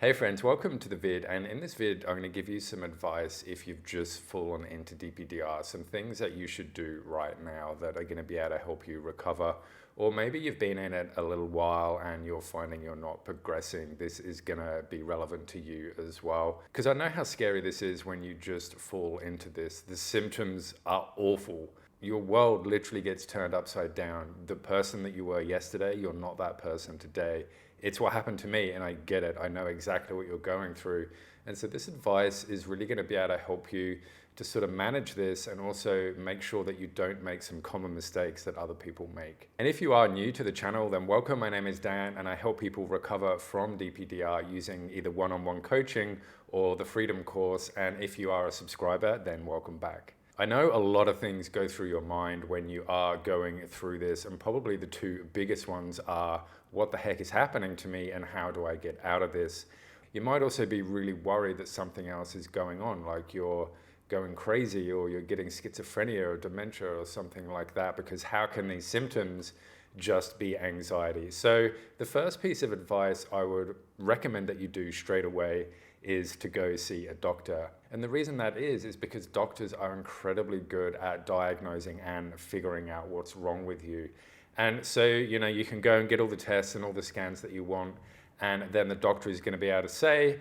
Hey friends, welcome to the vid, and in this vid I'm going to give you some advice if you've just fallen into DPDR, some things that you should do right now that are going to be able to help you recover, or maybe you've been in it a little while and you're finding you're not progressing. This is going to be relevant to you as well, because I know how scary this is when you just fall into this. The symptoms are awful. Your world literally gets turned upside down. The person that you were yesterday, you're not that person today. It's what happened to me, and I get it. I know exactly what you're going through. And so this advice is really going to be able to help you to sort of manage this and also make sure that you don't make some common mistakes that other people make. And if you are new to the channel, then welcome. My name is Dan, and I help people recover from DPDR using either one-on-one coaching or the Freedom course. And if you are a subscriber, then welcome back. I know a lot of things go through your mind when you are going through this, and probably the two biggest ones are, what the heck is happening to me and how do I get out of this? You might also be really worried that something else is going on, like you're going crazy or you're getting schizophrenia or dementia or something like that, because how can these symptoms just be anxiety? So the first piece of advice I would recommend that you do straight away is to go see a doctor. And the reason that is because doctors are incredibly good at diagnosing and figuring out what's wrong with you. And so, you can go and get all the tests and all the scans that you want, and then the doctor is going to be able to say,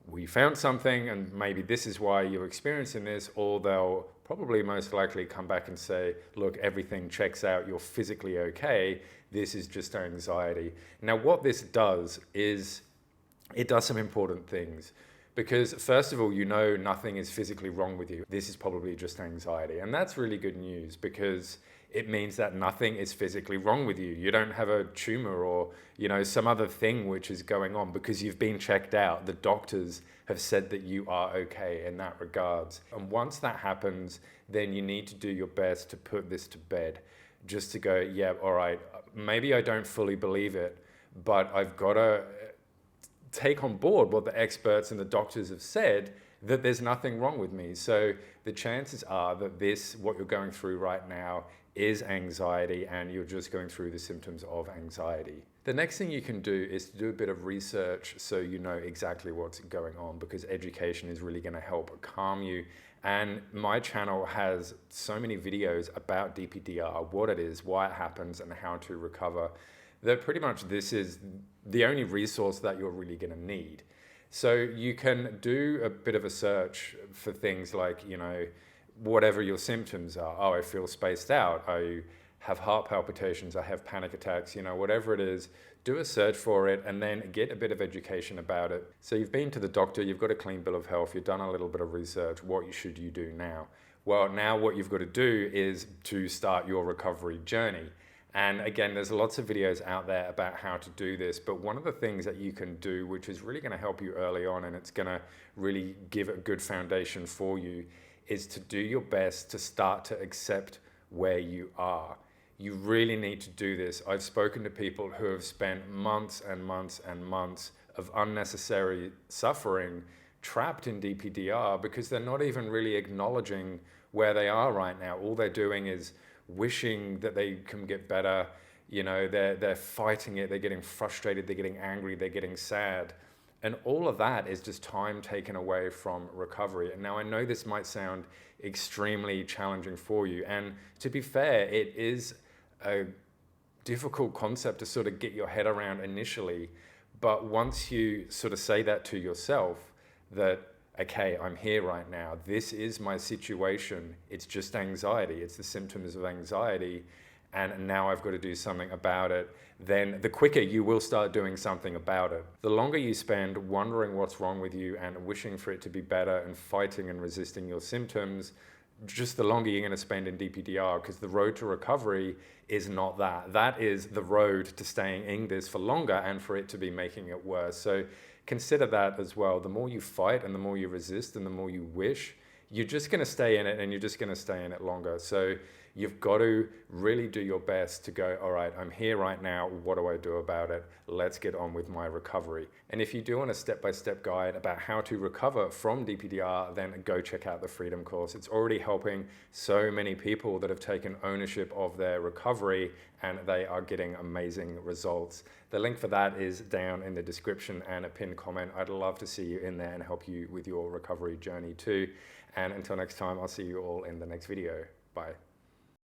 we found something and maybe this is why you're experiencing this, or they'll probably most likely come back and say, look, everything checks out, you're physically okay, this is just anxiety. Now, what this does is it does some important things. Because first of all, nothing is physically wrong with you. This is probably just anxiety. And that's really good news, because it means that nothing is physically wrong with you. You don't have a tumor or, some other thing which is going on, because you've been checked out. The doctors have said that you are okay in that regards. And once that happens, then you need to do your best to put this to bed. Just to go, yeah, all right, maybe I don't fully believe it, but I've got to take on board what the experts and the doctors have said, that there's nothing wrong with me. So the chances are that what you're going through right now is anxiety, and you're just going through the symptoms of anxiety. The next thing you can do is to do a bit of research so you know exactly what's going on, because education is really going to help calm you. And my channel has so many videos about DPDR, what it is, why it happens, and how to recover, that pretty much this is the only resource that you're really going to need. So you can do a bit of a search for things like, whatever your symptoms are. Oh, I feel spaced out. I have heart palpitations. I have panic attacks, whatever it is, do a search for it and then get a bit of education about it. So you've been to the doctor, you've got a clean bill of health, you've done a little bit of research. What should you do now? Well, now what you've got to do is to start your recovery journey. And again, there's lots of videos out there about how to do this, but one of the things that you can do, which is really going to help you early on, and it's going to really give a good foundation for you, is to do your best to start to accept where you are. You really need to do this. I've spoken to people who have spent months and months and months of unnecessary suffering trapped in DPDR because they're not even really acknowledging where they are right now. All they're doing is wishing that they can get better. They're fighting it, they're getting frustrated, they're getting angry, they're getting sad. And all of that is just time taken away from recovery. And now I know this might sound extremely challenging for you. And to be fair, it is a difficult concept to sort of get your head around initially. But once you sort of say that to yourself, that okay, I'm here right now. This is my situation. It's just anxiety. It's the symptoms of anxiety. And now I've got to do something about it. Then the quicker you will start doing something about it. The longer you spend wondering what's wrong with you and wishing for it to be better and fighting and resisting your symptoms, just the longer you're going to spend in DPDR, because the road to recovery is not that. That is the road to staying in this for longer and for it to be making it worse. So consider that as well. The more you fight and the more you resist and the more you wish, you're just going to stay in it, and you're just going to stay in it longer. So you've got to really do your best to go, all right, I'm here right now. What do I do about it? Let's get on with my recovery. And if you do want a step-by-step guide about how to recover from DPDR, then go check out the Freedom course. It's already helping so many people that have taken ownership of their recovery, and they are getting amazing results. The link for that is down in the description and a pinned comment. I'd love to see you in there and help you with your recovery journey too. And until next time, I'll see you all in the next video. Bye.